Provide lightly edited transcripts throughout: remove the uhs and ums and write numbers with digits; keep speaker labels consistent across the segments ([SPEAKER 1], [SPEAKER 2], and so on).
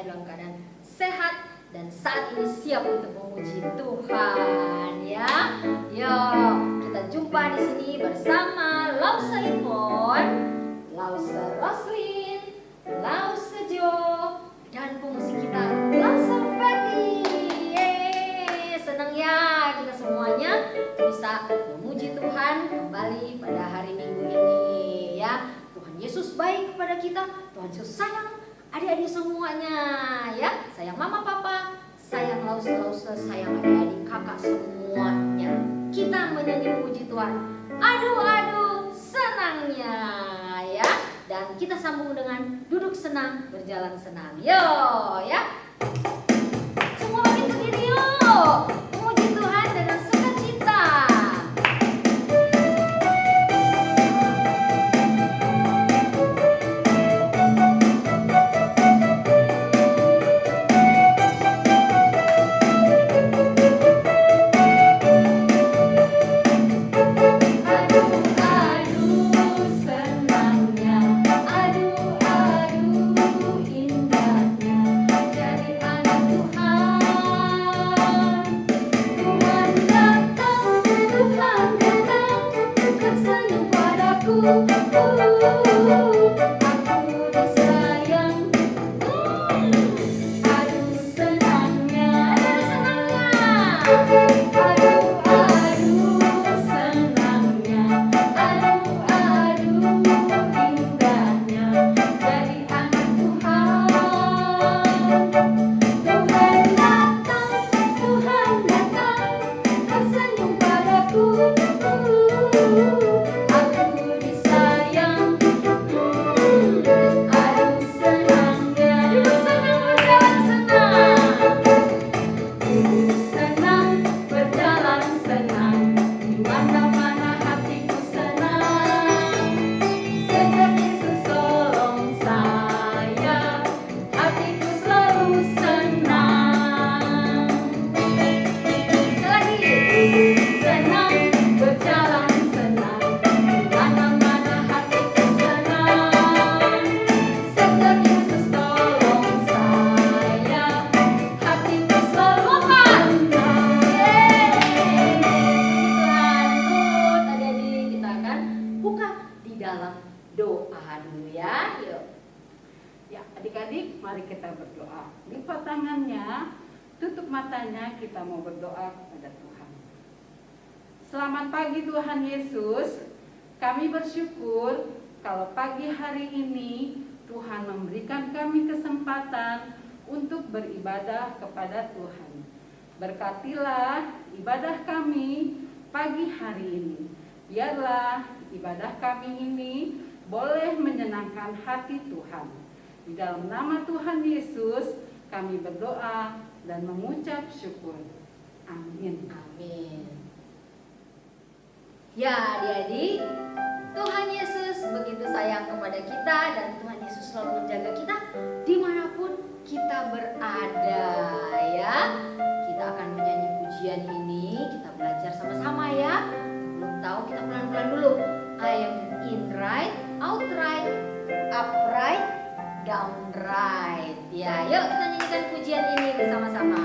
[SPEAKER 1] semuanya dalam keadaan sehat dan saat ini siap untuk memuji Tuhan ya. Yuk, kita jumpa di sini bersama Lausa Ivon, Lausa Roslin, Lausa Jo, dan pemusik kita Lausa Ferdi. Senang ya kita semuanya bisa memuji Tuhan kembali pada hari Minggu ini ya. Tuhan Yesus baik kepada kita, Tuhan Yesus sayang adik-adik semuanya ya. Sayang mama papa, sayang Lausa, sayang adik-adik kakak semuanya. Kita menyanyi puji Tuhan. Aduh senangnya ya. Dan kita sambung dengan duduk senang, berjalan senang. Yo ya. Semua makin berdiri yuk. Memuji Tuhan dengan sukacita.
[SPEAKER 2] Kita mau berdoa kepada Tuhan. Selamat pagi Tuhan Yesus. Kami bersyukur kalau pagi hari ini Tuhan memberikan kami kesempatan untuk beribadah kepada Tuhan. Berkatilah ibadah kami pagi hari ini. Biarlah ibadah kami ini boleh menyenangkan hati Tuhan. Di dalam nama Tuhan Yesus kami berdoa dan mengucap syukur. Amin.
[SPEAKER 1] Amin. Ya adik-adik, Tuhan Yesus begitu sayang kepada kita dan Tuhan Yesus selalu menjaga kita dimanapun kita berada ya. Kita akan menyanyi pujian ini, kita belajar sama-sama ya. Belum tahu, kita pelan-pelan dulu. I am in right, out right, upright, down right. Ya, yuk kita nyanyikan pujian ini bersama-sama.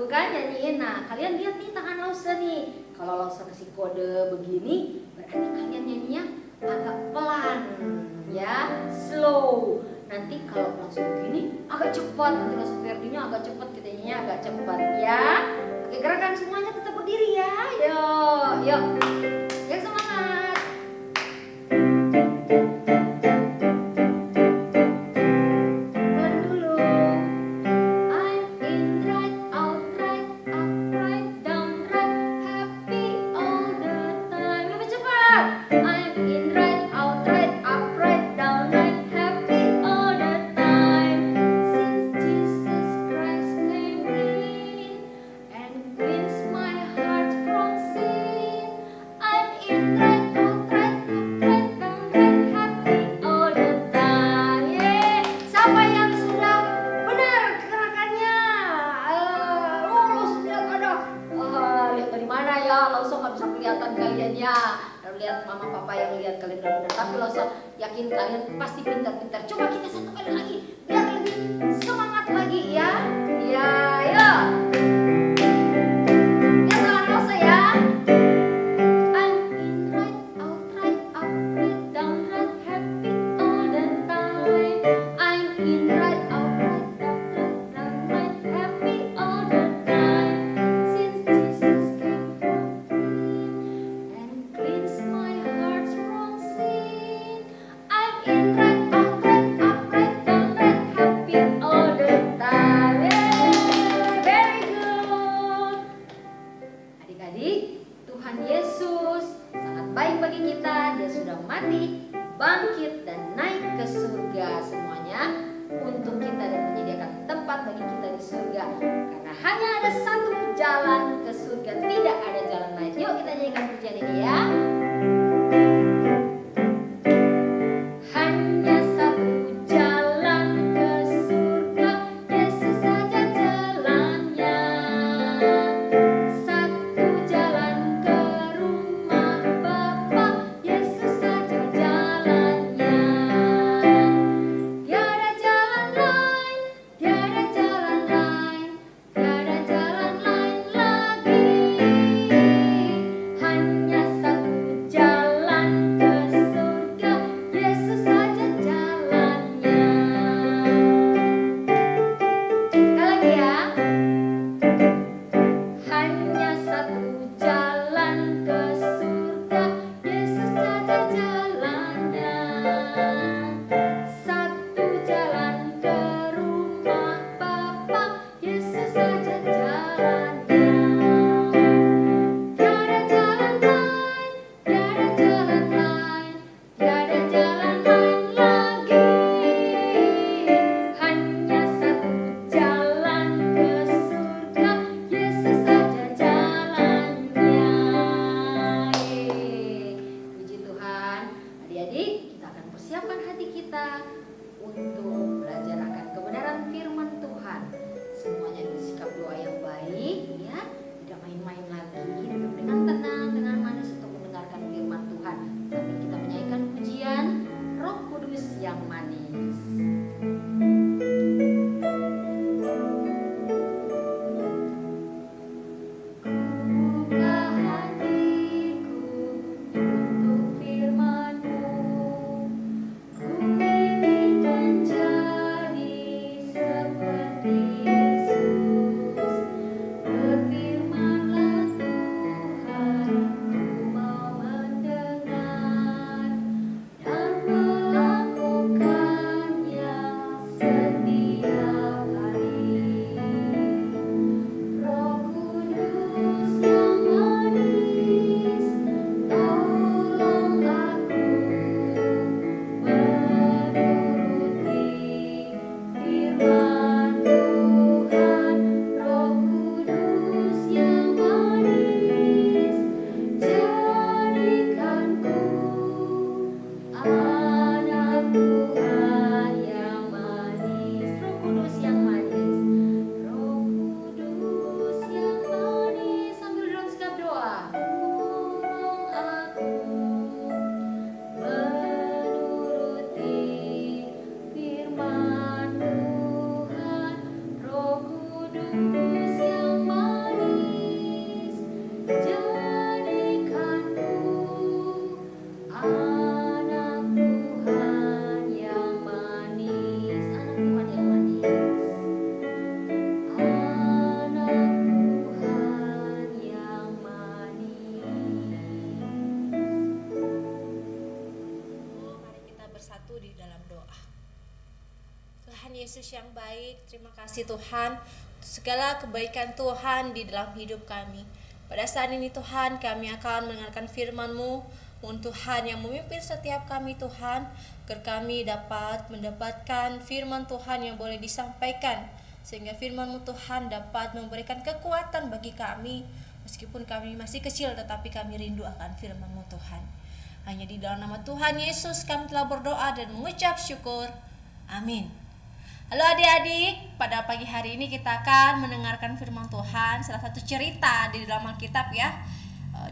[SPEAKER 1] lagu kan, nyanyiin. Nah, kalian lihat nih tangan Lausa nih. Kalau Lausa kasih kode begini, berarti kalian nyanyinya agak pelan, ya, slow. Nanti kalau langsung begini agak cepat, nanti Lausa Ferdinya agak cepat, kita nyanyinya agak cepat, ya. Oke, gerakan semuanya tetap berdiri ya. Yuk, yuk. Yang semangat. Pelan dulu. I'm in right, out right, up right, down right, happy all the time. Lebih cepat. I'm in right, out right, up right, down right, happy all the time. Since Jesus Christ came in and cleansed my heart from sin, I'm in right, out right, up right, down right, happy all the time. Yeay. Siapa yang sudah benar gerakannya? Langsung lihat ada. Lihat dari mana ya? Langsung nggak bisa kelihatan kalian ya. Lihat mama papa yang lihat kalian udah benar. Tapi langsung yakin kalian pasti pintar-pintar. Coba kita satu kali lagi biar lebih semangat lagi ya. Ya, ya. Lihat tangan Rosa ya. I'm in right, out right, up right, down right, happy all the time. I'm in right, out right, up right, down right, happy all the time. Since Jesus came from me and cleansed my heart from sin, I'm in right, out right, up right, down right, happy all the time. Yay, very good. Adik-adik, Tuhan Yesus sangat baik bagi kita. Dia sudah mati, bangkit, dan naik ke surga semuanya untuk kita dan menyediakan tempat bagi kita di surga. Karena hanya ada satu jalan ke surga, tidak ada jalan lain. Yuk kita nyanyikan pujian ini ya. Hanya satu jalan ke surga, Yesus saja jalannya. Satu jalan ke rumah Bapa, Yesus saja jalannya. Tiada jalan lain, tiada jalan lain, tiada jalan lain lagi. Hanya satu
[SPEAKER 3] Yesus yang baik, terima kasih Tuhan untuk segala kebaikan Tuhan di dalam hidup kami. Pada saat ini Tuhan, kami akan mendengarkan firman-Mu, Tuhan yang memimpin setiap kami Tuhan, agar kami dapat mendapatkan firman Tuhan yang boleh disampaikan, sehingga firman-Mu Tuhan dapat memberikan kekuatan bagi kami, meskipun kami masih kecil tetapi kami rindu akan firman-Mu Tuhan. Hanya di dalam nama Tuhan Yesus kami telah berdoa dan mengucap syukur. Amin. Halo adik-adik, pada pagi hari ini kita akan mendengarkan firman Tuhan, salah satu cerita di dalam Alkitab ya,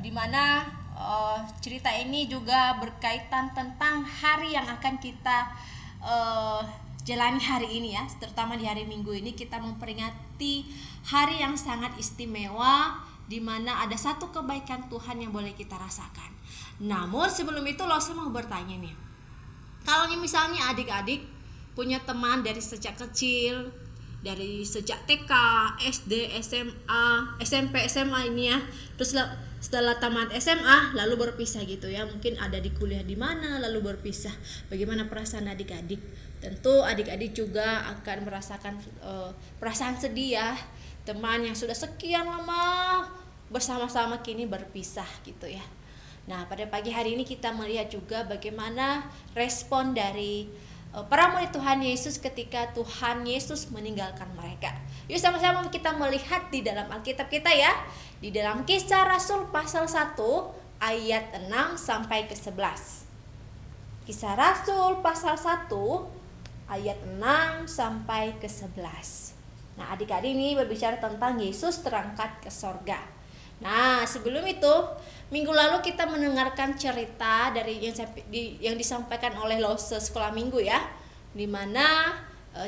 [SPEAKER 3] di mana cerita ini juga berkaitan tentang hari yang akan kita jalani hari ini ya, terutama di hari Minggu ini kita memperingati hari yang sangat istimewa, di mana ada satu kebaikan Tuhan yang boleh kita rasakan. Namun sebelum itu saya mau bertanya nih, kalau misalnya adik-adik punya teman dari sejak kecil, dari sejak TK, SD, SMA, SMP, SMA ini ya, terus setelah tamat SMA lalu berpisah gitu ya, mungkin ada di kuliah di mana lalu berpisah. Bagaimana perasaan adik-adik? Tentu adik-adik juga akan merasakan perasaan sedih ya, teman yang sudah sekian lama bersama-sama kini berpisah gitu ya. Nah, pada pagi hari ini kita melihat juga bagaimana respon dari para murid Tuhan Yesus ketika Tuhan Yesus meninggalkan mereka. Yuk sama-sama kita melihat di dalam Alkitab kita ya, di dalam Kisah Rasul pasal 1 ayat 6 sampai ke 11. Kisah Rasul pasal 1 ayat 6 sampai ke 11. Nah, adik-adik ini berbicara tentang Yesus terangkat ke sorga. Nah, sebelum itu, minggu lalu kita mendengarkan cerita dari yang disampaikan oleh Lause Sekolah Minggu ya, di mana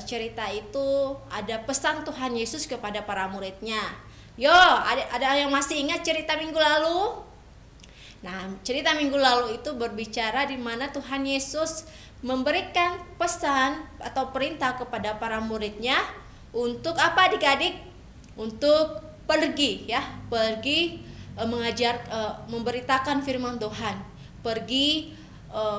[SPEAKER 3] cerita itu ada pesan Tuhan Yesus kepada para muridnya. Yo, ada yang masih ingat cerita minggu lalu? Nah, cerita minggu lalu itu berbicara di mana Tuhan Yesus memberikan pesan atau perintah kepada para muridnya untuk apa adik-adik? Untuk pergi ya, mengajar, memberitakan firman Tuhan, pergi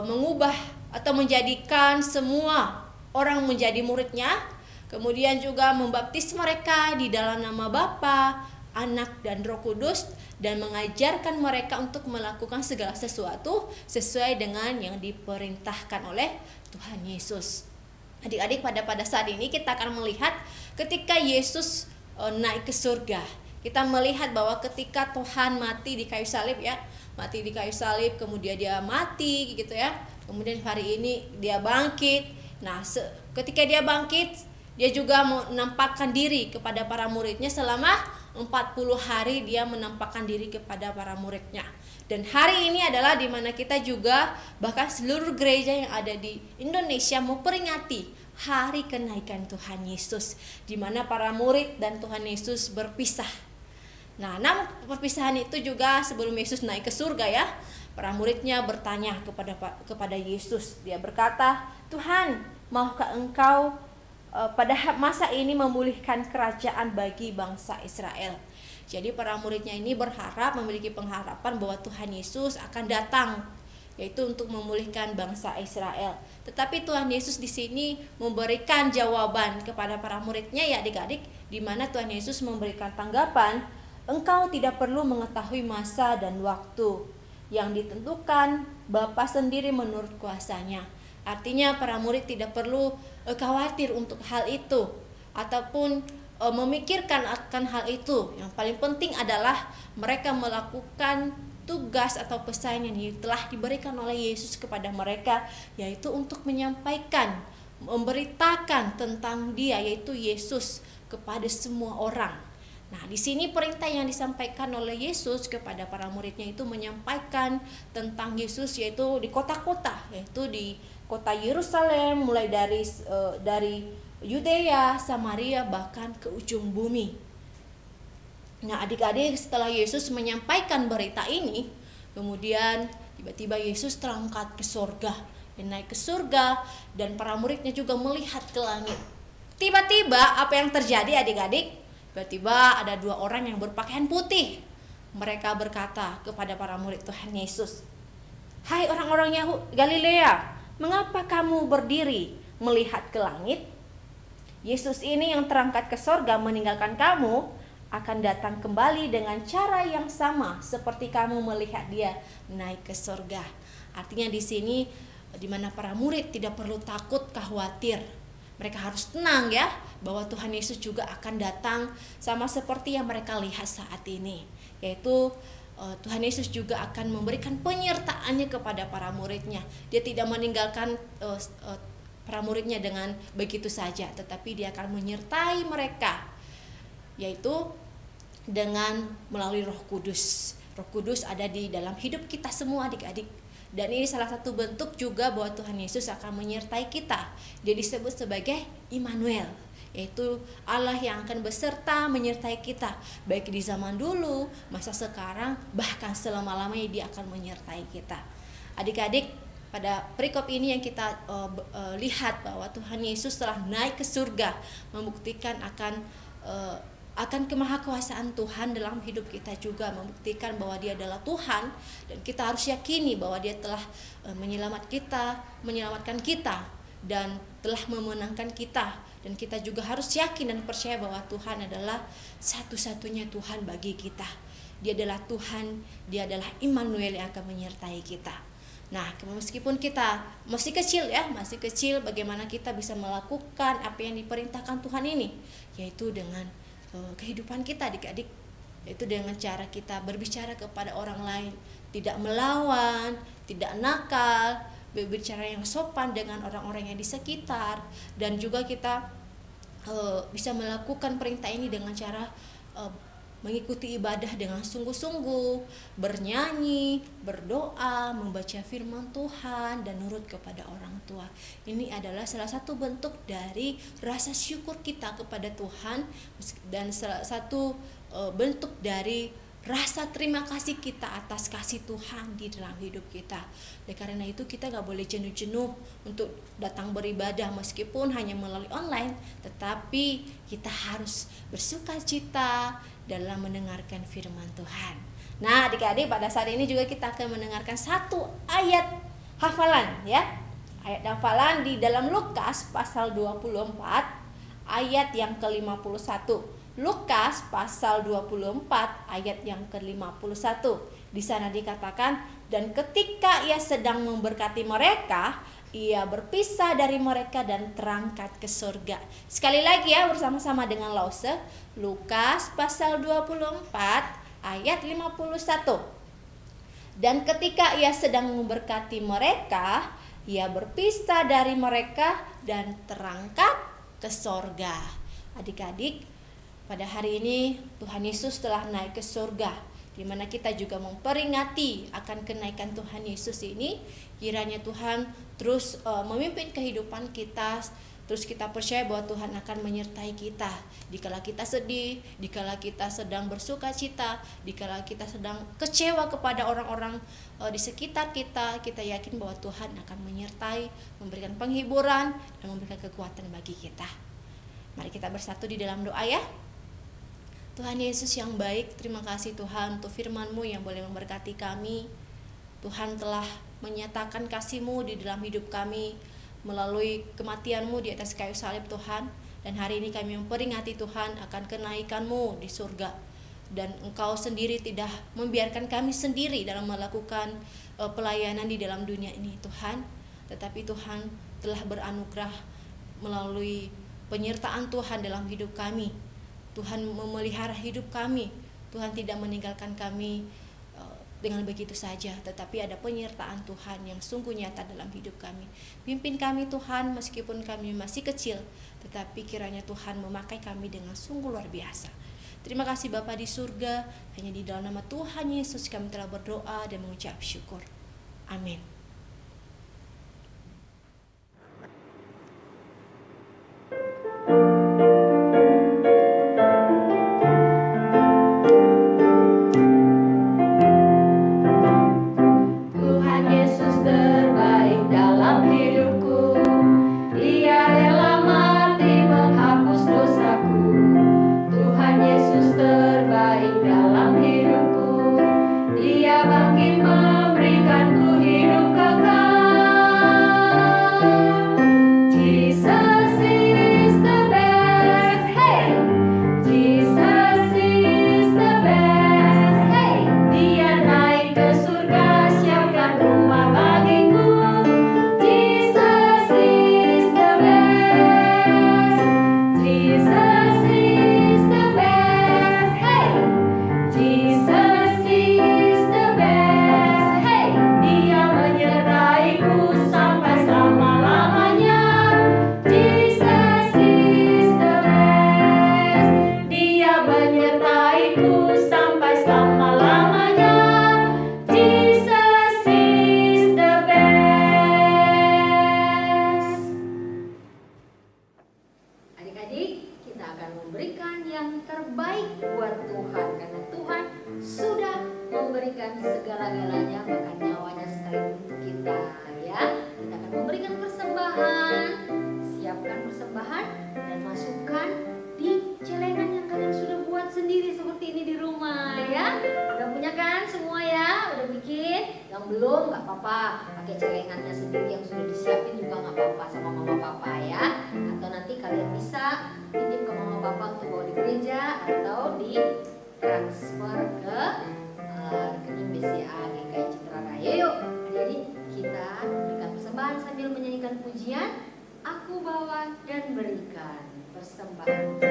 [SPEAKER 3] mengubah atau menjadikan semua orang menjadi muridnya, kemudian juga membaptis mereka di dalam nama Bapa, Anak dan Roh Kudus, dan mengajarkan mereka untuk melakukan segala sesuatu sesuai dengan yang diperintahkan oleh Tuhan Yesus. Adik-adik, pada saat ini kita akan melihat ketika Yesus naik ke surga. Kita melihat bahwa ketika Tuhan mati di kayu salib ya, mati di kayu salib, kemudian dia mati gitu ya, kemudian hari ini dia bangkit. Nah, ketika dia bangkit, dia juga menampakkan diri kepada para muridnya selama 40 hari dia menampakkan diri kepada para muridnya. Dan hari ini adalah di mana kita juga, bahkan seluruh gereja yang ada di Indonesia memperingati hari kenaikan Tuhan Yesus, di mana para murid dan Tuhan Yesus berpisah. Nah, namun perpisahan itu juga sebelum Yesus naik ke surga ya, para muridnya bertanya kepada Yesus. Dia berkata, "Tuhan, maukah Engkau pada masa ini memulihkan kerajaan bagi bangsa Israel?" Jadi para muridnya ini berharap, memiliki pengharapan bahwa Tuhan Yesus akan datang, yaitu untuk memulihkan bangsa Israel. Tetapi Tuhan Yesus di sini memberikan jawaban kepada para muridnya ya adik-adik, di mana Tuhan Yesus memberikan tanggapan, "Engkau tidak perlu mengetahui masa dan waktu yang ditentukan Bapa sendiri menurut kuasanya." Artinya para murid tidak perlu khawatir untuk hal itu ataupun memikirkan akan hal itu. Yang paling penting adalah mereka melakukan tugas atau pesan yang telah diberikan oleh Yesus kepada mereka, yaitu untuk menyampaikan, memberitakan tentang Dia, yaitu Yesus, kepada semua orang. Nah, di sini perintah yang disampaikan oleh Yesus kepada para muridnya itu menyampaikan tentang Yesus, yaitu di kota-kota, yaitu di kota Yerusalem, mulai dari Yudea, Samaria, bahkan ke ujung bumi. Nah, adik-adik, setelah Yesus menyampaikan berita ini, kemudian tiba-tiba Yesus terangkat ke surga, dan naik ke surga, dan para muridnya juga melihat ke langit. Tiba-tiba apa yang terjadi adik-adik? Tiba-tiba ada dua orang yang berpakaian putih. Mereka berkata kepada para murid Tuhan Yesus, "Hai orang-orang Galilea, mengapa kamu berdiri melihat ke langit? Yesus ini yang terangkat ke sorga meninggalkan kamu akan datang kembali dengan cara yang sama seperti kamu melihat dia naik ke sorga. Artinya di sini di mana para murid tidak perlu takut, khawatir. Mereka harus tenang ya, bahwa Tuhan Yesus juga akan datang sama seperti yang mereka lihat saat ini. Yaitu Tuhan Yesus juga akan memberikan penyertaannya kepada para muridnya. Dia tidak meninggalkan para muridnya dengan begitu saja, tetapi dia akan menyertai mereka, yaitu dengan melalui Roh Kudus. Roh Kudus ada di dalam hidup kita semua adik-adik. Dan ini salah satu bentuk juga bahwa Tuhan Yesus akan menyertai kita. Dia disebut sebagai Immanuel, yaitu Allah yang akan beserta menyertai kita, baik di zaman dulu, masa sekarang, bahkan selama-lamanya dia akan menyertai kita. Adik-adik, pada perikop ini yang kita lihat bahwa Tuhan Yesus telah naik ke surga, membuktikan akan kemahakuasaan Tuhan dalam hidup kita juga, membuktikan bahwa dia adalah Tuhan, dan kita harus yakini bahwa dia telah menyelamatkan kita dan telah memenangkan kita, dan kita juga harus yakin dan percaya bahwa Tuhan adalah satu-satunya Tuhan bagi kita. Dia adalah Tuhan, dia adalah Immanuel yang akan menyertai kita. Nah, meskipun kita masih kecil, bagaimana kita bisa melakukan apa yang diperintahkan Tuhan ini, yaitu dengan kehidupan kita adik-adik, yaitu dengan cara kita berbicara kepada orang lain, tidak melawan, tidak nakal, berbicara yang sopan dengan orang-orang yang di sekitar, dan juga kita bisa melakukan perintah ini dengan cara mengikuti ibadah dengan sungguh-sungguh, bernyanyi, berdoa, membaca firman Tuhan, dan nurut kepada orang tua. Ini adalah salah satu bentuk dari rasa syukur kita kepada Tuhan, dan salah satu bentuk dari rasa terima kasih kita atas kasih Tuhan di dalam hidup kita. Oleh karena itu kita gak boleh jenuh-jenuh untuk datang beribadah meskipun hanya melalui online, tetapi kita harus bersuka cita dalam mendengarkan firman Tuhan. Nah, adik-adik, pada saat ini juga kita akan mendengarkan satu ayat hafalan ya. Ayat hafalan di dalam Lukas pasal 24 ayat yang ke-51. Lukas pasal 24 ayat yang ke-51. Di sana dikatakan, dan ketika ia sedang memberkati mereka, ia berpisah dari mereka dan terangkat ke surga. Sekali lagi ya, bersama-sama dengan Lause. Lukas pasal 24 ayat 51. Dan ketika ia sedang memberkati mereka, ia berpisah dari mereka dan terangkat ke surga. Adik-adik, pada hari ini Tuhan Yesus telah naik ke surga, di mana kita juga memperingati akan kenaikan Tuhan Yesus ini. Kiranya Tuhan terus memimpin kehidupan kita, terus kita percaya bahwa Tuhan akan menyertai kita dikala kita sedih, dikala kita sedang bersuka cita, dikala kita sedang kecewa kepada orang-orang di sekitar kita. Kita yakin bahwa Tuhan akan menyertai, memberikan penghiburan, dan memberikan kekuatan bagi kita. Mari kita bersatu di dalam doa ya. Tuhan Yesus yang baik, terima kasih Tuhan untuk firman-Mu yang boleh memberkati kami. Tuhan telah menyatakan kasih-Mu di dalam hidup kami melalui kematian-Mu di atas kayu salib Tuhan. Dan hari ini kami memperingati Tuhan akan kenaikan-Mu di surga. Dan Engkau sendiri tidak membiarkan kami sendiri dalam melakukan pelayanan di dalam dunia ini Tuhan. Tetapi Tuhan telah beranugerah melalui penyertaan Tuhan dalam hidup kami. Tuhan memelihara hidup kami. Tuhan tidak meninggalkan kami dengan begitu saja, tetapi ada penyertaan Tuhan yang sungguh nyata dalam hidup kami. Pimpin kami Tuhan, meskipun kami masih kecil, tetapi kiranya Tuhan memakai kami dengan sungguh luar biasa. Terima kasih Bapa di surga, hanya di dalam nama Tuhan Yesus kami telah berdoa dan mengucap syukur. Amin.
[SPEAKER 4] Dia bangkit memberikanku hidup
[SPEAKER 1] Tuhan, karena Tuhan sudah memberikan segala-galanya, bahkan nyawanya sekalipun untuk kita. Ya, kita akan memberikan persembahan. Siapkan persembahan dan masukkan di celengan yang kalian sudah buat sendiri seperti ini di rumah ya. Udah punya kan semua ya? Udah bikin? Yang belum nggak apa-apa, pakai celengannya sendiri yang sudah disiapin juga nggak apa-apa sama mama papa ya. Atau nanti kalian bisa titip ke mama papa untuk bawa di gereja atau di transfer ke rekening BCA GKI Citra Raya. Yuk, jadi kita berikan persembahan sambil menyanyikan pujian. Aku bawa dan berikan persembahan.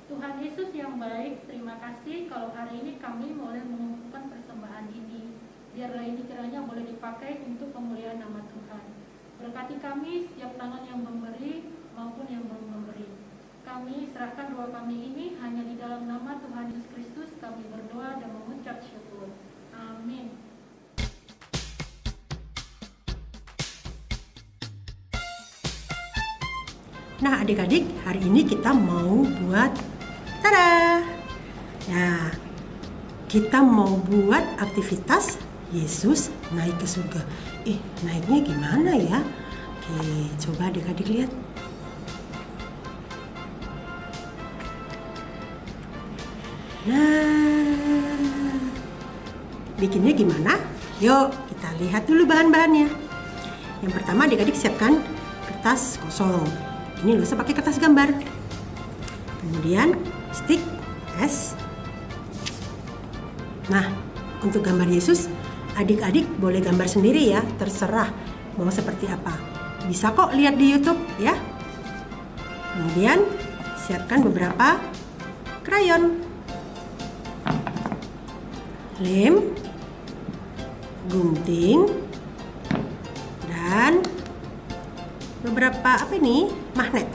[SPEAKER 4] Tuhan Yesus yang baik, terima kasih kalau hari ini kami boleh mengumpulkan persembahan ini. Biarlah ini kiranya boleh dipakai untuk pemulihan nama Tuhan. Berkati kami setiap tangan yang memberi maupun yang belum memberi. Kami serahkan doa kami ini hanya di dalam nama Tuhan Yesus Kristus kami berdoa dan mengucap syukur. Amin.
[SPEAKER 5] Nah adik-adik, hari ini kita mau buat tada! Nah, kita mau buat aktivitas Yesus naik ke surga. Naiknya gimana ya? Oke, coba adik-adik lihat. Nah, bikinnya gimana? Yuk, kita lihat dulu bahan-bahannya. Yang pertama adik-adik siapkan kertas kosong. Ini nggak usah pakai kertas gambar. Kemudian stick es. Nah, untuk gambar Yesus, adik-adik boleh gambar sendiri ya, terserah mau seperti apa. Bisa kok lihat di YouTube ya. Kemudian siapkan beberapa krayon, lem, gunting, dan beberapa magnet.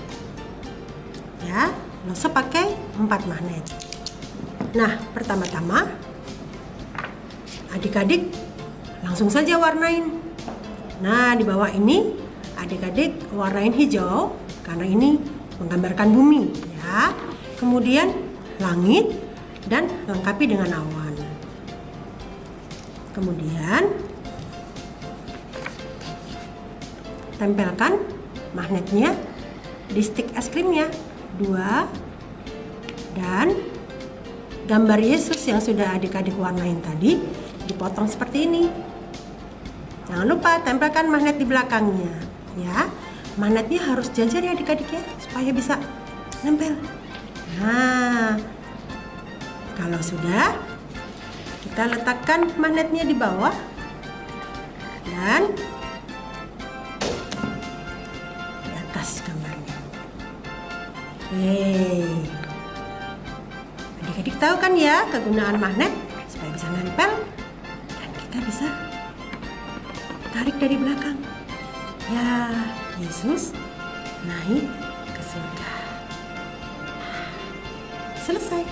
[SPEAKER 5] Ya, nggak usah pakai 4 magnet. Nah, pertama-tama adik-adik langsung saja warnain. Nah, di bawah ini adik-adik warnain hijau karena ini menggambarkan bumi ya. Kemudian langit dan lengkapi dengan awan. Kemudian tempelkan magnetnya di stick es krimnya 2, dan gambar Yesus yang sudah adik-adik warnain tadi dipotong seperti ini. Jangan lupa tempelkan magnet di belakangnya ya. Magnetnya harus jajar ya adik-adik ya, supaya bisa nempel. Nah, kalau sudah, kita letakkan magnetnya di bawah dan di atas gambarnya. Adik-adik tahu kan ya kegunaan magnet supaya bisa nempel dan kita bisa tarik dari belakang. Ya, Yesus naik ke surga. Selesai.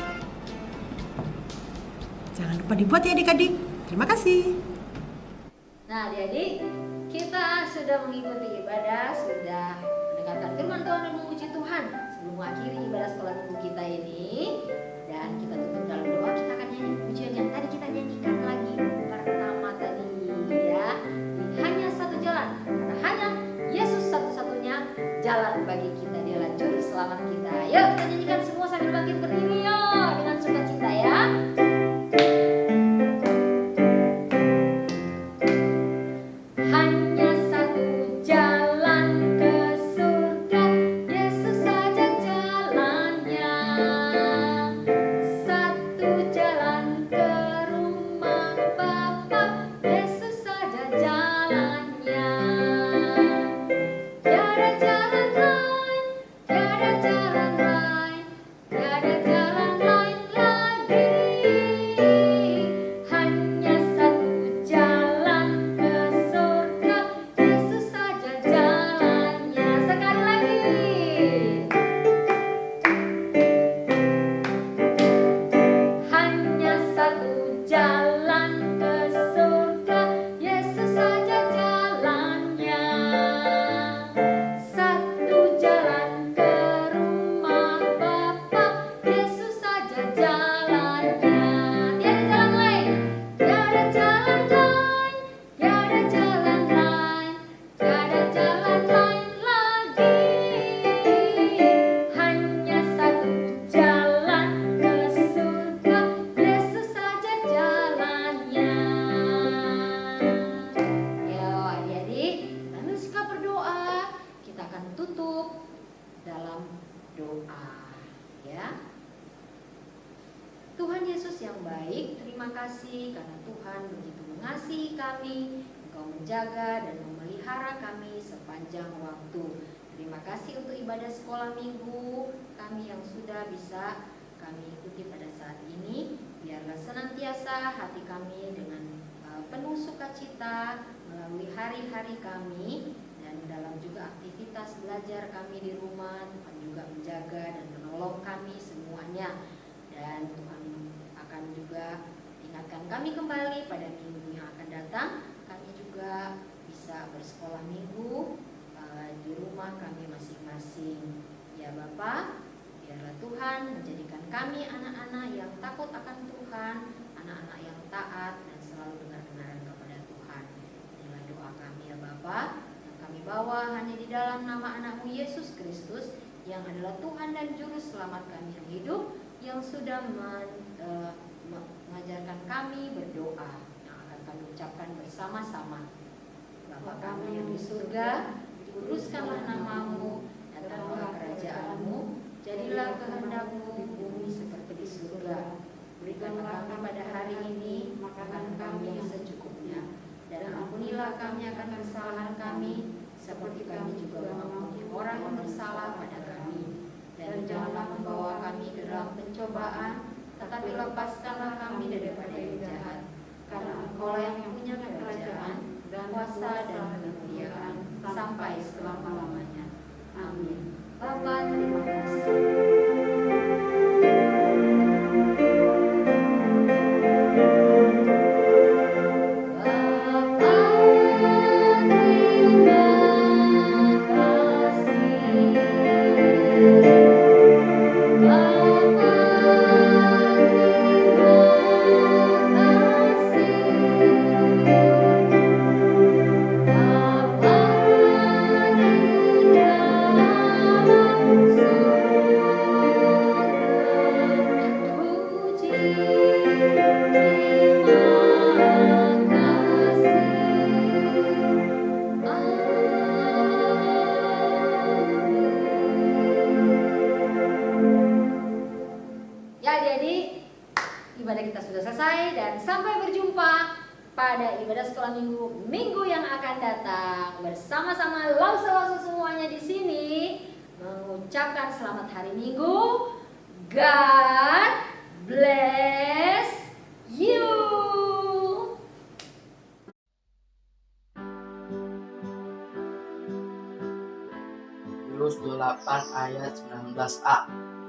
[SPEAKER 5] Jangan lupa dibuat ya adik-adik. Terima kasih.
[SPEAKER 1] Nah adik-adik, kita sudah mengikuti ibadah, sudah mendengarkan firman Tuhan dan memuji Tuhan. Sebelum mengakhiri ibadah sekolah minggu kita ini, dan kita tutup dalam doa, kita akan nyanyi pujian yang tadi kita nyanyikan lagi pertama tadi ya. Ini hanya satu jalan, karena hanya Yesus satu-satunya jalan bagi kita. Dialah juru selamat kita. Yuk kita nyanyikan semua sambil bangkit berdiri yuk dengan sukacita ya. Hanya satu jalan ke surga, Yesus saja jalannya. Satu jalan ke rumah Bapa, Yesus saja jalannya. Tiada jalan lain, tiada jalan lain. Ya. Tuhan Yesus yang baik, terima kasih karena Tuhan begitu mengasihi kami. Engkau menjaga dan memelihara kami sepanjang waktu. Terima kasih untuk ibadah sekolah minggu kami yang sudah bisa kami ikuti pada saat ini. Biarlah senantiasa hati kami dengan penuh sukacita melalui hari-hari kami, dan dalam juga aktivitas belajar kami di rumah. Tuhan juga menjaga dan menolong kami semuanya, dan Tuhan akan juga ingatkan kami kembali pada minggu yang akan datang. Kami juga bisa bersekolah minggu di rumah kami masing-masing. Ya Bapa, biarlah Tuhan menjadikan kami anak-anak yang takut akan Tuhan, anak-anak yang taat dan selalu dengar kebenaran kepada Tuhan. Inilah doa kami ya Bapa, yang kami bawa hanya di dalam nama anak-Mu Yesus Kristus, yang adalah Tuhan dan Juru Selamat kami yang hidup, yang sudah mengajarkan kami berdoa, yang akan kami ucapkan bersama-sama. Bapa kami yang di surga, dikuduskanlah nama-Mu, datanglah kerajaan-Mu, jadilah kehendak-Mu di bumi seperti di surga. Berikanlah kami pada hari ini makanan kami secukupnya, dan ampunilah kami akan kesalahan kami, seperti kami juga mengampuni orang yang bersalah pada kami. Dan janganlah membawa kami ke dalam pencobaan, tetapi lepaskanlah kami daripada yang jahat. Karena Engkau yang punya kerajaan, dan kuasa dan kemuliaan sampai selama-lamanya. Amin. Bapa, terima kasih. Ibadah kita sudah selesai, dan sampai berjumpa pada ibadah sekolah minggu yang akan datang. Bersama-sama lausa-lausa semuanya di sini mengucapkan selamat hari Minggu. God bless you.
[SPEAKER 6] Matius 28 ayat 19a.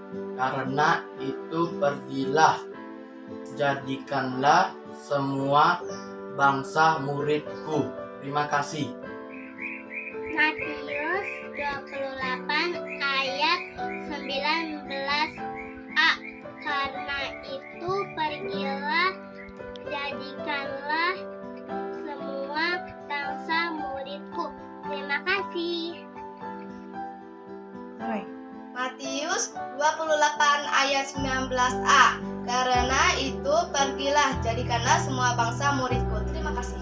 [SPEAKER 6] Karena itu pergilah, jadikanlah semua bangsa muridku. Terima kasih.
[SPEAKER 7] Matius 28 ayat 19a. Karena itu pergilah, jadikanlah semua bangsa muridku. Terima kasih.
[SPEAKER 8] Matius 28 ayat 19a. Karena itu pergilah, jadikanlah semua bangsa muridku. Terima kasih.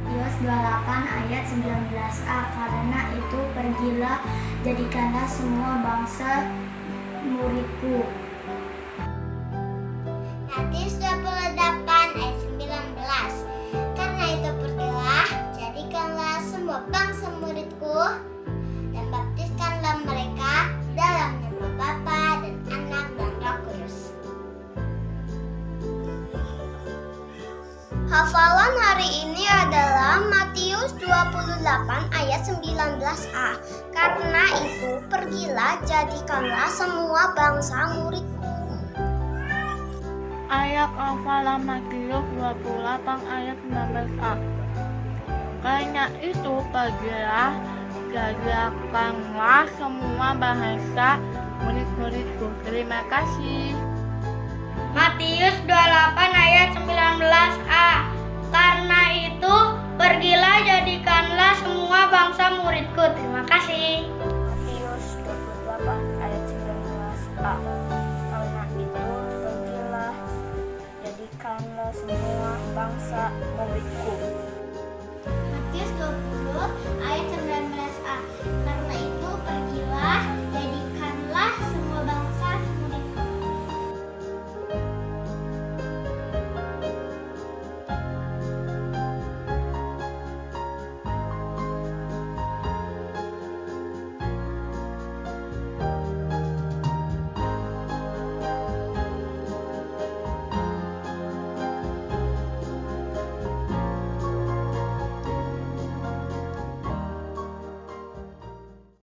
[SPEAKER 7] Matius 28 ayat 19a. Karena itu pergilah, jadikanlah semua bangsa muridku. Matius 28 ayat 19. Karena itu pergilah, jadikanlah semua bangsa muridku, dan baptiskanlah mereka dalam nama Bapa dan Anak dan Roh Kudus. Hafalan hari ini adalah Matius 28 ayat 19a. Karena itu pergilah, jadikanlah semua bangsa muridku.
[SPEAKER 9] Ayat hafalan Matius 28 ayat 19a. Karena itu pergilah, jadikanlah semua bangsa murid-muridku. Terima kasih.
[SPEAKER 7] Matius 28 ayat 19a. Karena itu pergilah, jadikanlah semua bangsa muridku. Terima kasih. Matius 28 ayat 19a.